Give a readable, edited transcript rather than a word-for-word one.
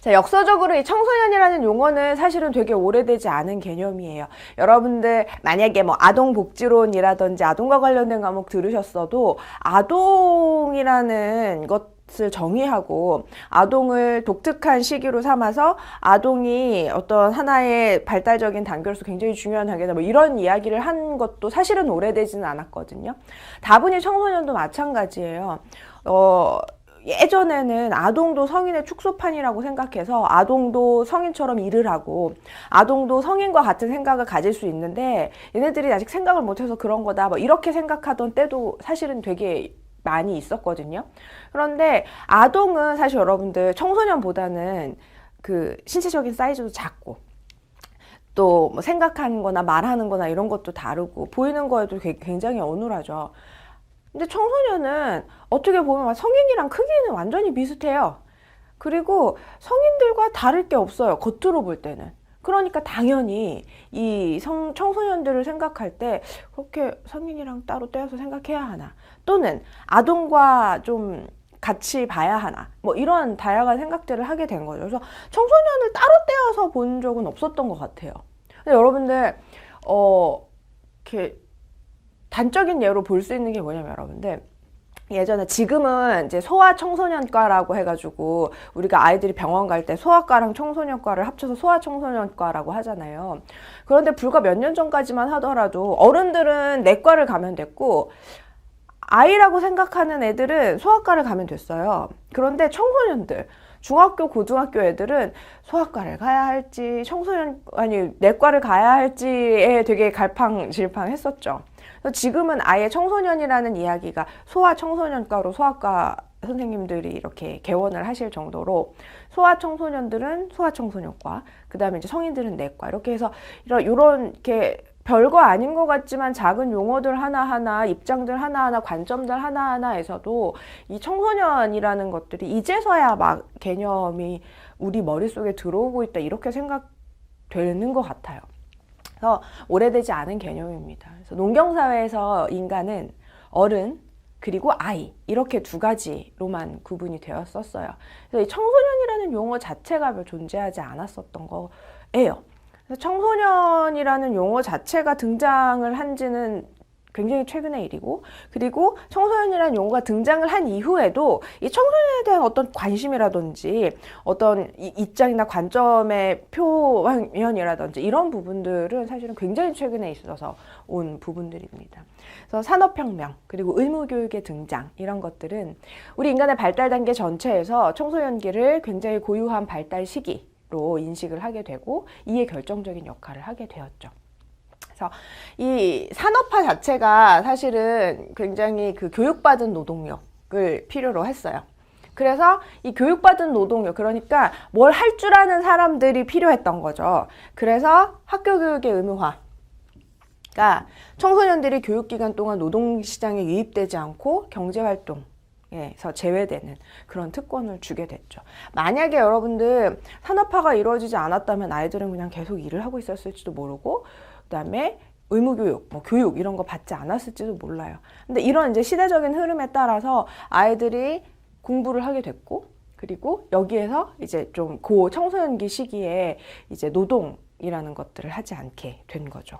자, 역사적으로 이 청소년이라는 용어는 사실은 되게 오래되지 않은 개념이에요. 여러분들 만약에 뭐 아동복지론이라든지 아동과 관련된 과목 들으셨어도 아동이라는 것을 정의하고 아동을 독특한 시기로 삼아서 아동이 어떤 하나의 발달적인 단계로서 굉장히 중요한 단계다 뭐 이런 이야기를 한 것도 사실은 오래되지는 않았거든요. 다분히 청소년도 마찬가지예요. 예전에는 아동도 성인의 축소판이라고 생각해서 아동도 성인처럼 일을 하고 아동도 성인과 같은 생각을 가질 수 있는데 얘네들이 아직 생각을 못해서 그런 거다 뭐 이렇게 생각하던 때도 사실은 되게 많이 있었거든요. 그런데 아동은 사실 여러분들 청소년보다는 그 신체적인 사이즈도 작고 또 뭐 생각하는 거나 말하는 거나 이런 것도 다르고 보이는 거에도 굉장히 어눌하죠. 근데 청소년은 어떻게 보면 성인이랑 크기는 완전히 비슷해요. 그리고 성인들과 다를 게 없어요. 겉으로 볼 때는. 그러니까 당연히 이 청소년들을 생각할 때 그렇게 성인이랑 따로 떼어서 생각해야 하나. 또는 아동과 좀 같이 봐야 하나. 뭐 이런 다양한 생각들을 하게 된 거죠. 그래서 청소년을 따로 떼어서 본 적은 없었던 것 같아요. 근데 여러분들, 이렇게 단적인 예로 볼 수 있는 게 뭐냐면 여러분들 예전에 지금은 이제 소아청소년과라고 해가지고 우리가 아이들이 병원 갈 때 소아과랑 청소년과를 합쳐서 소아청소년과라고 하잖아요. 그런데 불과 몇 년 전까지만 하더라도 어른들은 내과를 가면 됐고 아이라고 생각하는 애들은 소아과를 가면 됐어요. 그런데 청소년들 중학교, 고등학교 애들은 소아과를 가야 할지 내과를 가야 할지에 되게 갈팡질팡했었죠. 지금은 아예 청소년이라는 이야기가 소아청소년과로 소아과 선생님들이 이렇게 개원을 하실 정도로 소아청소년들은 소아청소년과, 그 다음에 이제 성인들은 내과 이렇게 해서 이렇게 별거 아닌 것 같지만 작은 용어들 하나하나, 입장들 하나하나, 관점들 하나하나에서도 이 청소년이라는 것들이 이제서야 막 개념이 우리 머릿속에 들어오고 있다 이렇게 생각되는 것 같아요. 그래서 오래되지 않은 개념입니다. 그래서 농경사회에서 인간은 어른 그리고 아이 이렇게 두 가지로만 구분이 되었었어요. 그래서 이 청소년이라는 용어 자체가 별 존재하지 않았었던 거예요. 그래서 청소년이라는 용어 자체가 등장을 한 지는 굉장히 최근의 일이고, 그리고 청소년이라는 용어가 등장을 한 이후에도 이 청소년에 대한 어떤 관심이라든지 어떤 입장이나 관점의 표현이라든지 이런 부분들은 사실은 굉장히 최근에 있어서 온 부분들입니다. 그래서 산업혁명 그리고 의무교육의 등장 이런 것들은 우리 인간의 발달 단계 전체에서 청소년기를 굉장히 고유한 발달 시기로 인식을 하게 되고 이에 결정적인 역할을 하게 되었죠. 그래서 이 산업화 자체가 사실은 굉장히 그 교육받은 노동력을 필요로 했어요. 그래서 이 교육받은 노동력, 그러니까 뭘 할 줄 아는 사람들이 필요했던 거죠. 그래서 학교 교육의 의무화. 그러니까 청소년들이 교육기간 동안 노동시장에 유입되지 않고 경제활동에서 제외되는 그런 특권을 주게 됐죠. 만약에 여러분들 산업화가 이루어지지 않았다면 아이들은 그냥 계속 일을 하고 있었을지도 모르고 그다음에 의무교육, 뭐 교육 이런 거 받지 않았을지도 몰라요. 근데 이런 이제 시대적인 흐름에 따라서 아이들이 공부를 하게 됐고, 그리고 여기에서 이제 좀 고 청소년기 시기에 이제 노동이라는 것들을 하지 않게 된 거죠.